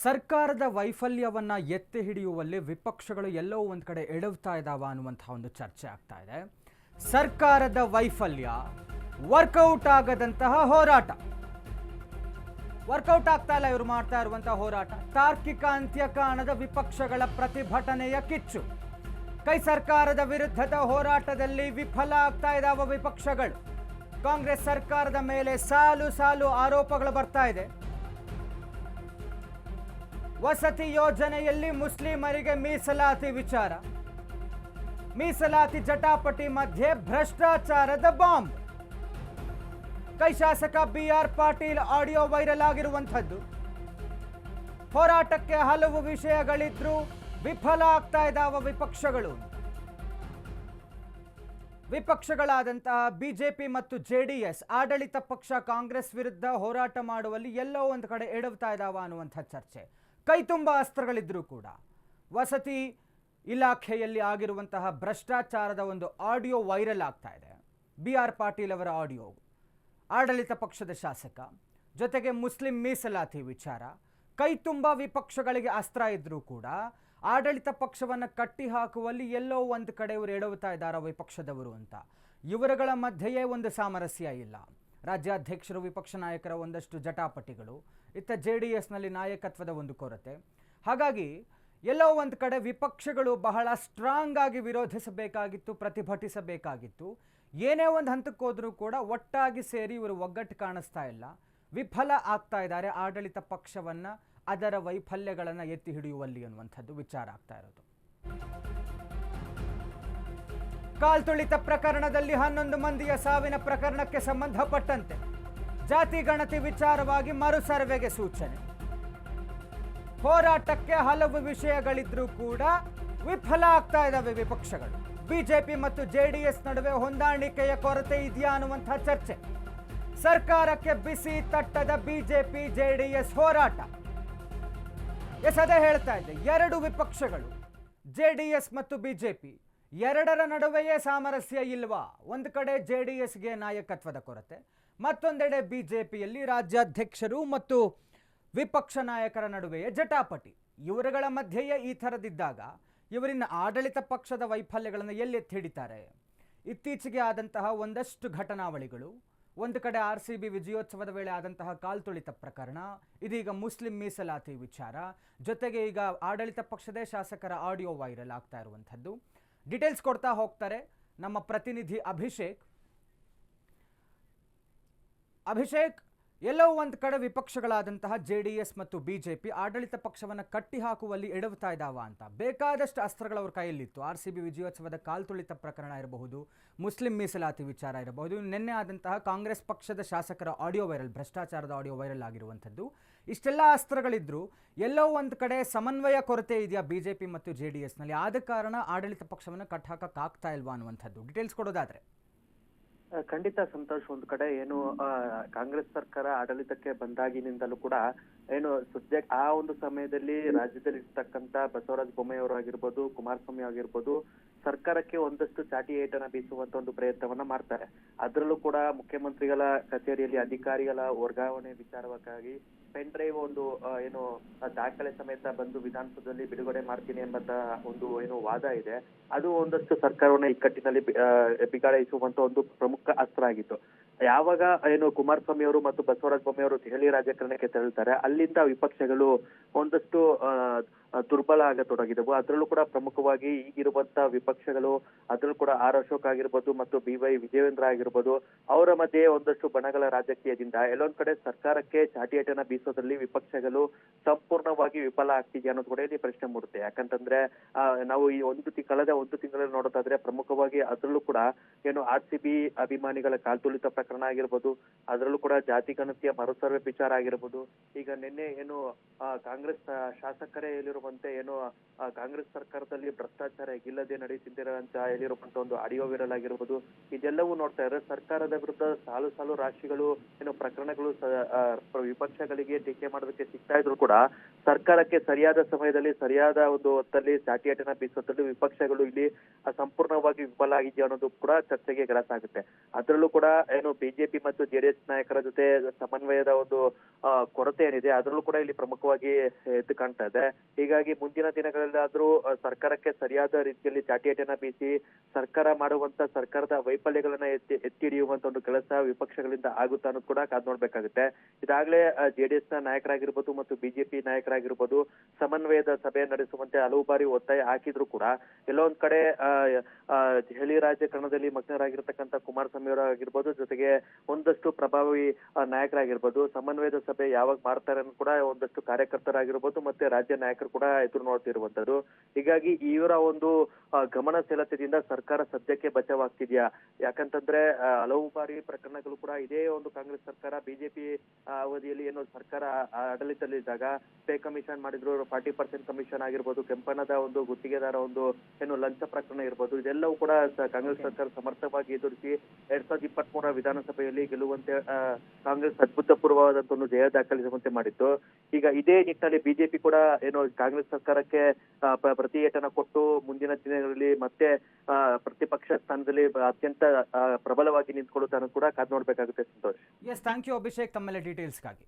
ಸರ್ಕಾರದ ವೈಫಲ್ಯವನ್ನ ಎತ್ತಿ ಹಿಡಿಯುವಲ್ಲಿ ವಿಪಕ್ಷಗಳು ಎಲ್ಲೋ ಒಂದು ಕಡೆ ಎಡವ್ತಾ ಇದ್ದಾವ ಅನ್ನುವಂತಹ ಒಂದು ಚರ್ಚೆ ಆಗ್ತಾ ಇದೆ. ಸರ್ಕಾರದ ವೈಫಲ್ಯ ವರ್ಕೌಟ್ ಆಗದಂತಹ ಹೋರಾಟ, ವರ್ಕೌಟ್ ಆಗ್ತಾ ಇಲ್ಲ ಇವರು ಮಾಡ್ತಾ ಇರುವಂತಹ ಹೋರಾಟ. ತಾರ್ಕಿಕ ಅಂತ್ಯ ಕಾಣದ ವಿಪಕ್ಷಗಳ ಪ್ರತಿಭಟನೆಯ ಕಿಚ್ಚು. ಕೈ ಸರ್ಕಾರದ ವಿರುದ್ಧದ ಹೋರಾಟದಲ್ಲಿ ವಿಫಲ ಆಗ್ತಾ ಇದ್ದಾವ ವಿಪಕ್ಷಗಳು. ಕಾಂಗ್ರೆಸ್ ಸರ್ಕಾರದ ಮೇಲೆ ಸಾಲು ಸಾಲು ಆರೋಪಗಳು ಬರ್ತಾ ಇದೆ. ವಸತಿ ಯೋಜನೆಯಲ್ಲಿ ಮುಸ್ಲಿಮರಿಗೆ ಮೀಸಲಾತಿ ವಿಚಾರ, ಮೀಸಲಾತಿ ಜಟಾಪಟಿ ಮಧ್ಯೆ ಭ್ರಷ್ಟಾಚಾರದ ಬಾಂಬ್. ಕೈ ಶಾಸಕ BR ಪಾಟೀಲ್ ಆಡಿಯೋ ವೈರಲ್ ಆಗಿರುವಂಥದ್ದು. ಹೋರಾಟಕ್ಕೆ ಹಲವು ವಿಷಯಗಳಿದ್ರೂ ವಿಫಲ ಆಗ್ತಾ ಇದ್ದಾವ ವಿಪಕ್ಷಗಳು. ವಿಪಕ್ಷಗಳಾದಂತಹ ಬಿಜೆಪಿ ಮತ್ತು JDS ಆಡಳಿತ ಪಕ್ಷ ಕಾಂಗ್ರೆಸ್ ವಿರುದ್ಧ ಹೋರಾಟ ಮಾಡುವಲ್ಲಿ ಎಲ್ಲೋ ಒಂದು ಕಡೆ ಎಡವ್ತಾ ಇದ್ದಾವ ಅನ್ನುವಂಥ ಚರ್ಚೆ. ಕೈ ತುಂಬ ಅಸ್ತ್ರಗಳಿದ್ರೂ ಕೂಡ ವಸತಿ ಇಲಾಖೆಯಲ್ಲಿ ಆಗಿರುವಂತಹ ಭ್ರಷ್ಟಾಚಾರದ ಒಂದು ಆಡಿಯೋ ವೈರಲ್ ಆಗ್ತಾ ಇದೆ. BR ಪಾಟೀಲ್ ಅವರ ಆಡಿಯೋ, ಆಡಳಿತ ಪಕ್ಷದ ಶಾಸಕ, ಜೊತೆಗೆ ಮುಸ್ಲಿಂ ಮೀಸಲಾತಿ ವಿಚಾರ. ಕೈ ತುಂಬ ವಿಪಕ್ಷಗಳಿಗೆ ಅಸ್ತ್ರ ಇದ್ರೂ ಕೂಡ ಆಡಳಿತ ಪಕ್ಷವನ್ನು ಕಟ್ಟಿ ಹಾಕುವಲ್ಲಿ ಎಲ್ಲೋ ಒಂದು ಕಡೆ ಇವರು ಎಡವುತ್ತಾ ಇದ್ದಾರೆ ವಿಪಕ್ಷದವರು ಅಂತ. ಇವರುಗಳ ಮಧ್ಯೆಯೇ ಒಂದು ಸಾಮರಸ್ಯ ಇಲ್ಲ. ರಾಜ್ಯಾಧ್ಯಕ್ಷರು, ವಿಪಕ್ಷ ನಾಯಕರ ಒಂದಷ್ಟು ಜಟಾಪಟಿಗಳು, ಇತ್ತ JDSನಲ್ಲಿ ನಾಯಕತ್ವದ ಒಂದು ಕೊರತೆ. ಹಾಗಾಗಿ ಎಲ್ಲೋ ಒಂದು ಕಡೆ ವಿಪಕ್ಷಗಳು ಬಹಳ ಸ್ಟ್ರಾಂಗ್ ಆಗಿ ವಿರೋಧಿಸಬೇಕಾಗಿತ್ತು, ಪ್ರತಿಭಟಿಸಬೇಕಾಗಿತ್ತು. ಏನೇ ಒಂದು ಹಂತಕ್ಕೆ ಹೋದರೂ ಕೂಡ ಒಟ್ಟಾಗಿ ಸೇರಿ ಇವರು ಒಗ್ಗಟ್ಟು ಕಾಣಿಸ್ತಾ ಇಲ್ಲ. ವಿಫಲ ಆಗ್ತಾ ಇದ್ದಾರೆ ಆಡಳಿತ ಪಕ್ಷವನ್ನು ಅದರ ವೈಫಲ್ಯಗಳನ್ನು ಎತ್ತಿ ಹಿಡಿಯುವಲ್ಲಿ ಅನ್ನುವಂಥದ್ದು ವಿಚಾರ ಆಗ್ತಾ ಇರೋದು. ಕಾಲ್ತುಳಿತ ಪ್ರಕರಣದಲ್ಲಿ 11 ಮಂದಿಯ ಸಾವಿನ ಪ್ರಕರಣಕ್ಕೆ ಸಂಬಂಧಪಟ್ಟಂತೆ ಜಾತಿ ಗಣತಿ ವಿಚಾರವಾಗಿ ಮರು ಸರ್ವೆಗೆ ಸೂಚನೆ. ಹೋರಾಟಕ್ಕೆ ಹಲವು ವಿಷಯಗಳಿದ್ರೂ ಕೂಡ ವಿಫಲ ಆಗ್ತಾ ಇದ್ದಾವೆ ವಿಪಕ್ಷಗಳು. ಬಿಜೆಪಿ ಮತ್ತು JDS ನಡುವೆ ಹೊಂದಾಣಿಕೆಯ ಕೊರತೆ ಇದೆಯಾ ಅನ್ನುವಂಥ ಚರ್ಚೆ. ಸರ್ಕಾರಕ್ಕೆ ಬಿಸಿ ತಟ್ಟದ ಬಿಜೆಪಿ JDS ಹೋರಾಟ. ಅದೇ ಹೇಳ್ತಾ ಇದ್ದೆ, ಎರಡು ವಿಪಕ್ಷಗಳು JDS ಮತ್ತು ಬಿಜೆಪಿ ಎರಡರ ನಡುವೆಯೇ ಸಾಮರಸ್ಯ ಇಲ್ವಾ? ಒಂದು ಕಡೆ JDSಗೆ ನಾಯಕತ್ವದ ಕೊರತೆ, ಮತ್ತೊಂದೆಡೆ ಬಿಜೆಪಿಯಲ್ಲಿ ರಾಜ್ಯಾಧ್ಯಕ್ಷರು ಮತ್ತು ವಿಪಕ್ಷ ನಾಯಕರ ನಡುವೆಯೇ ಜಟಾಪಟಿ. ಇವರುಗಳ ಮಧ್ಯೆಯೇ ಈ ಥರದಿದ್ದಾಗ ಇವರಿನ ಆಡಳಿತ ಪಕ್ಷದ ವೈಫಲ್ಯಗಳನ್ನು ಎಲ್ಲಿ ಎತ್ತಿ ಹಿಡಿತಾರೆ? ಇತ್ತೀಚೆಗೆ ಆದಂತಹ ಒಂದಷ್ಟು ಘಟನಾವಳಿಗಳು, ಒಂದು ಕಡೆ RCB ವಿಜಯೋತ್ಸವದ ವೇಳೆ ಆದಂತಹ ಕಾಲ್ತುಳಿತ ಪ್ರಕರಣ, ಇದೀಗ ಮುಸ್ಲಿಂ ಮೀಸಲಾತಿ ವಿಚಾರ, ಜೊತೆಗೆ ಈಗ ಆಡಳಿತ ಪಕ್ಷದ ಶಾಸಕರ ಆಡಿಯೋ ವೈರಲ್ ಆಗ್ತಾ ಇರುವಂಥದ್ದು. ಡೀಟೇಲ್ಸ್ ಕೊಡ್ತಾ ಹೋಗ್ತಾರೆ ನಮ್ಮ ಪ್ರತಿನಿಧಿ ಅಭಿಷೇಕ್. ಎಲ್ಲೋ ಒಂದು ಕಡೆ ವಿಪಕ್ಷಗಳಾದಂತಹ JDS ಮತ್ತು ಬಿಜೆಪಿ ಆಡಳಿತ ಪಕ್ಷವನ್ನು ಕಟ್ಟಿ ಹಾಕುವಲ್ಲಿ ಎಡವ್ತಾ ಇದ್ದಾವ ಅಂತ ಬೇಕಾದಷ್ಟು ಅಸ್ತ್ರಗಳು ಅವ್ರ ಕೈಯಲ್ಲಿತ್ತು. RCB ವಿಜಯೋತ್ಸವದ ಕಾಲ್ತುಳಿತ ಪ್ರಕರಣ ಇರಬಹುದು, ಮುಸ್ಲಿಂ ಮೀಸಲಾತಿ ವಿಚಾರ ಇರಬಹುದು, ನಿನ್ನೆ ಆದಂತಹ ಕಾಂಗ್ರೆಸ್ ಪಕ್ಷದ ಶಾಸಕರ ಆಡಿಯೋ ವೈರಲ್, ಭ್ರಷ್ಟಾಚಾರದ ಆಡಿಯೋ ವೈರಲ್ ಆಗಿರುವಂಥದ್ದು. ಇಷ್ಟೆಲ್ಲ ಅಸ್ತ್ರಗಳಿದ್ರೂ ಎಲ್ಲೋ ಒಂದು ಕಡೆ ಸಮನ್ವಯ ಕೊರತೆ ಇದೆಯಾ ಬಿಜೆಪಿ ಮತ್ತು JDSನಲ್ಲಿ? ಆದ ಕಾರಣ ಆಡಳಿತ ಪಕ್ಷವನ್ನು ಕಟ್ಟಾಕಕ್ಕಾಗ್ತಾ ಇಲ್ವಾ ಅನ್ನುವಂಥದ್ದು ಡೀಟೇಲ್ಸ್ ಕೊಡೋದಾದ್ರೆ. ಖಂಡಿತ ಸಂತೋಷ್, ಒಂದು ಕಡೆ ಏನು ಕಾಂಗ್ರೆಸ್ ಸರ್ಕಾರ ಆಡಳಿತಕ್ಕೆ ಬಂದಾಗಿನಿಂದಲೂ ಕೂಡ ಏನು ಸದ್ಯಕ್ಕೆ ಆ ಒಂದು ಸಮಯದಲ್ಲಿ ರಾಜ್ಯದಲ್ಲಿ ಇರ್ತಕ್ಕಂತ ಬಸವರಾಜ ಬೊಮ್ಮಾಯಿ ಅವರು ಆಗಿರ್ಬೋದು, ಕುಮಾರಸ್ವಾಮಿ ಆಗಿರ್ಬೋದು, ಸರ್ಕಾರಕ್ಕೆ ಒಂದಷ್ಟು ಚಾಟಿ ಏಟನ್ನ ಬೀಸುವಂತ ಒಂದು ಪ್ರಯತ್ನವನ್ನ ಮಾಡ್ತಾರೆ. ಅದರಲ್ಲೂ ಕೂಡ ಮುಖ್ಯಮಂತ್ರಿಗಳ ಕಚೇರಿಯಲ್ಲಿ ಅಧಿಕಾರಿಗಳ ವರ್ಗಾವಣೆ ವಿಚಾರವಾಗಿ ಪೆನ್ ಡ್ರೈವ್ ಒಂದು ಏನು ದಾಖಲೆ ಸಮೇತ ಬಂದು ವಿಧಾನಸೌಧದಲ್ಲಿ ಬಿಡುಗಡೆ ಮಾಡ್ತೀನಿ ಎಂಬಂತ ಒಂದು ಏನು ವಾದ ಇದೆ. ಅದು ಒಂದಷ್ಟು ಸರ್ಕಾರವನ್ನ ಇಕ್ಕಟ್ಟಿನಲ್ಲಿ ಬಿಗಾಡಿಸುವಂತ ಒಂದು ಪ್ರಮುಖ ಅಸ್ತ್ರ ಆಗಿತ್ತು. ಯಾವಾಗ ಏನು ಕುಮಾರಸ್ವಾಮಿ ಅವರು ಮತ್ತು ಬಸವರಾಜ ಬೊಮ್ಮಾಯಿ ಅವರು ದೆಹಲಿ ರಾಜಕಾರಣಕ್ಕೆ ತೆರಳುತ್ತಾರೆ, ಅಲ್ಲಿಂದ ವಿಪಕ್ಷಗಳು ಒಂದಷ್ಟು ದುರ್ಬಲ ಆಗತೊಡಗಿದವು. ಅದರಲ್ಲೂ ಕೂಡ ಪ್ರಮುಖವಾಗಿ ಈಗಿರುವಂತ ವಿಪಕ್ಷಗಳು, ಅದರಲ್ಲೂ ಕೂಡ R ಅಶೋಕ್ ಆಗಿರ್ಬೋದು ಮತ್ತು BY ವಿಜಯೇಂದ್ರ ಆಗಿರ್ಬೋದು, ಅವರ ಮಧ್ಯೆ ಒಂದಷ್ಟು ಬಣಗಳ ರಾಜಕೀಯದಿಂದ ಎಲ್ಲೊಂದ್ ಕಡೆ ಸರ್ಕಾರಕ್ಕೆ ಚಾಟಿಯೇಟನ್ನ ಬೀಸೋದ್ರಲ್ಲಿ ವಿಪಕ್ಷಗಳು ಸಂಪೂರ್ಣವಾಗಿ ವಿಫಲ ಆಗ್ತಿದೆ ಅನ್ನೋದು ಕೂಡ ಇಲ್ಲಿ ಪ್ರಶ್ನೆ ಮೂಡುತ್ತೆ. ಯಾಕಂತಂದ್ರೆ ನಾವು ಈ ಕಳೆದ ಒಂದು ತಿಂಗಳಲ್ಲಿ ನೋಡೋದಾದ್ರೆ ಪ್ರಮುಖವಾಗಿ ಅದರಲ್ಲೂ ಕೂಡ ಏನು RCB ಅಭಿಮಾನಿಗಳ ಕಾಲ್ತುಳಿತ ಪ್ರಕರಣ ಆಗಿರ್ಬೋದು, ಅದರಲ್ಲೂ ಕೂಡ ಜಾತಿ ಗಣತಿಯ ಮರುಸರ್ವೆ ವಿಚಾರ ಆಗಿರ್ಬೋದು, ಈಗ ನಿನ್ನೆ ಏನು ಕಾಂಗ್ರೆಸ್ ಶಾಸಕರೇ ಹೇಳಿರುವಂತೆ ಏನು ಕಾಂಗ್ರೆಸ್ ಸರ್ಕಾರದಲ್ಲಿ ಭ್ರಷ್ಟಾಚಾರ ಇಲ್ಲದೆ ನಡೀತಿದ್ದೀರ ಅಂತ ಹೇಳಿರುವಂತ ಒಂದು ಆಡಿಯೋ ವೈರಲ್ ಆಗಿರ್ಬೋದು, ಇದೆಲ್ಲವೂ ನೋಡ್ತಾ ಇದ್ರೆ ಸರ್ಕಾರದ ವಿರುದ್ಧ ಸಾಲು ಸಾಲು ರಾಶಿಗಳು ಏನು ಪ್ರಕರಣಗಳು ವಿಪಕ್ಷಗಳಿಗೆ ಟೀಕೆ ಮಾಡೋದಕ್ಕೆ ಸಿಗ್ತಾ ಇದ್ರು ಕೂಡ ಸರ್ಕಾರಕ್ಕೆ ಸರಿಯಾದ ಸಮಯದಲ್ಲಿ ಸರಿಯಾದ ಒಂದು ಹೊತ್ತಲ್ಲಿ ಚಾಟಿಯೇಟನ್ನ ಬೀಸೋದ್ರಲ್ಲಿ ವಿಪಕ್ಷಗಳು ಇಲ್ಲಿ ಸಂಪೂರ್ಣವಾಗಿ ವಿಫಲ ಆಗಿದೆಯಾ ಅನ್ನೋದು ಕೂಡ ಚರ್ಚೆಗೆ ಗ್ರಾಸ ಆಗುತ್ತೆ. ಅದರಲ್ಲೂ ಕೂಡ ಏನು ಬಿಜೆಪಿ ಮತ್ತು ಜೆಡಿಎಸ್ ನಾಯಕರ ಜೊತೆ ಸಮನ್ವಯದ ಒಂದು ಕೊರತೆ ಏನಿದೆ ಅದರಲ್ಲೂ ಕೂಡ ಇಲ್ಲಿ ಪ್ರಮುಖವಾಗಿ ಎದ್ದು ಕಾಣ್ತಾ ಇದೆ. ಹೀಗಾಗಿ ಮುಂದಿನ ದಿನಗಳಲ್ಲಾದ್ರೂ ಸರ್ಕಾರಕ್ಕೆ ಸರಿಯಾದ ರೀತಿಯಲ್ಲಿ ಚಾಟಿಯಟನ್ನ ಬೀಸಿ ಸರ್ಕಾರ ಮಾಡುವಂತ ಸರ್ಕಾರದ ವೈಫಲ್ಯಗಳನ್ನ ಎತ್ತಿ ಹಿಡಿಯುವಂತ ಒಂದು ಕೆಲಸ ವಿಪಕ್ಷಗಳಿಂದ ಆಗುತ್ತಾ ಅನ್ನೋದು ಕೂಡ ಕಾದ್ ನೋಡ್ಬೇಕಾಗುತ್ತೆ. ಇದಾಗ್ಲೇ ಜೆಡಿಎಸ್ ನ ನಾಯಕರಾಗಿರ್ಬೋದು ಮತ್ತು ಬಿಜೆಪಿ ನಾಯಕರಾಗಿರ್ಬೋದು ಸಮನ್ವಯದ ಸಭೆ ನಡೆಸುವಂತೆ ಹಲವು ಬಾರಿ ಒತ್ತಾಯ ಹಾಕಿದ್ರು ಕೂಡ ಎಲ್ಲೋ ಒಂದ್ ಕಡೆ ದೆಹಲಿ ರಾಜಕಾರಣದಲ್ಲಿ ಮಗ್ನರಾಗಿರ್ತಕ್ಕಂಥ ಕುಮಾರಸ್ವಾಮಿ ಅವರಾಗಿರ್ಬೋದು, ಜೊತೆಗೆ ಒಂದಷ್ಟು ಪ್ರಭಾವಿ ನಾಯಕರಾಗಿರ್ಬೋದು ಸಮನ್ವಯದ ಸಭೆ ಯಾವಾಗ ಮಾಡ್ತಾರೆ ಅನ್ನೋ ಕೂಡ ಒಂದಷ್ಟು ಕಾರ್ಯಕರ್ತರಾಗಿರ್ಬೋದು ಮತ್ತೆ ರಾಜ್ಯ ನಾಯಕರು ಕೂಡ ಎದುರು ನೋಡ್ತಿರುವಂತದ್ದು. ಹೀಗಾಗಿ ಇವರ ಒಂದು ಗಮನಶೀಲತೆಯಿಂದ ಸರ್ಕಾರ ಸದ್ಯಕ್ಕೆ ಬಚಾವಾಗ್ತಿದ್ಯಾ? ಯಾಕಂತಂದ್ರೆ ಹಲವು ಬಾರಿ ಪ್ರಕರಣಗಳು ಕೂಡ ಇದೇ ಒಂದು ಕಾಂಗ್ರೆಸ್ ಸರ್ಕಾರ ಬಿಜೆಪಿ ಅವಧಿಯಲ್ಲಿ ಏನು ಸರ್ಕಾರ ಆಡಳಿತದಲ್ಲಿದ್ದಾಗ ಪೇ ಕಮಿಷನ್ ಮಾಡಿದ್ರು, 40% ಕಮಿಷನ್ ಆಗಿರ್ಬೋದು, ಕೆಂಪಣ್ಣದ ಒಂದು ಗುತ್ತಿಗೆದಾರ ಒಂದು ಏನು ಲಂಚ ಪ್ರಕರಣ ಇರ್ಬೋದು, ಇದೆಲ್ಲವೂ ಕೂಡ ಕಾಂಗ್ರೆಸ್ ಸರ್ಕಾರ ಸಮರ್ಥವಾಗಿ ಎದುರಿಸಿ 2023 ವಿಧಾನಸಭೆಯಲ್ಲಿ ಗೆಲ್ಲುವಂತೆ ಕಾಂಗ್ರೆಸ್ ಅಭೂತಪೂರ್ವವಾದಂತ ಒಂದು ಜಯ ದಾಖಲಿಸುವಂತೆ ಮಾಡಿತ್ತು. ಈಗ ಇದೇ ನಿಟ್ಟಿನಲ್ಲಿ ಬಿಜೆಪಿ ಕೂಡ ಏನು ಕಾಂಗ್ರೆಸ್ ಸರ್ಕಾರಕ್ಕೆ ಪ್ರತಿ ಏಟನ ಕೊಟ್ಟು ಮುಂದಿನ ದಿನಗಳಲ್ಲಿ ಮತ್ತೆ ಪ್ರತಿಪಕ್ಷ ಸ್ಥಾನದಲ್ಲಿ ಅತ್ಯಂತ ಪ್ರಬಲವಾಗಿ ನಿಂತ್ಕೊಳ್ಳುತ್ತೆ ಅನ್ನೋದು ಕೂಡ ಕಾದ್ ನೋಡ್ಬೇಕಾಗುತ್ತೆ Santosh. Yes, thank you Abhishek ತಮ್ಮೆಲ್ಲ ಡೀಟೇಲ್ಸ್ಗಾಗಿ.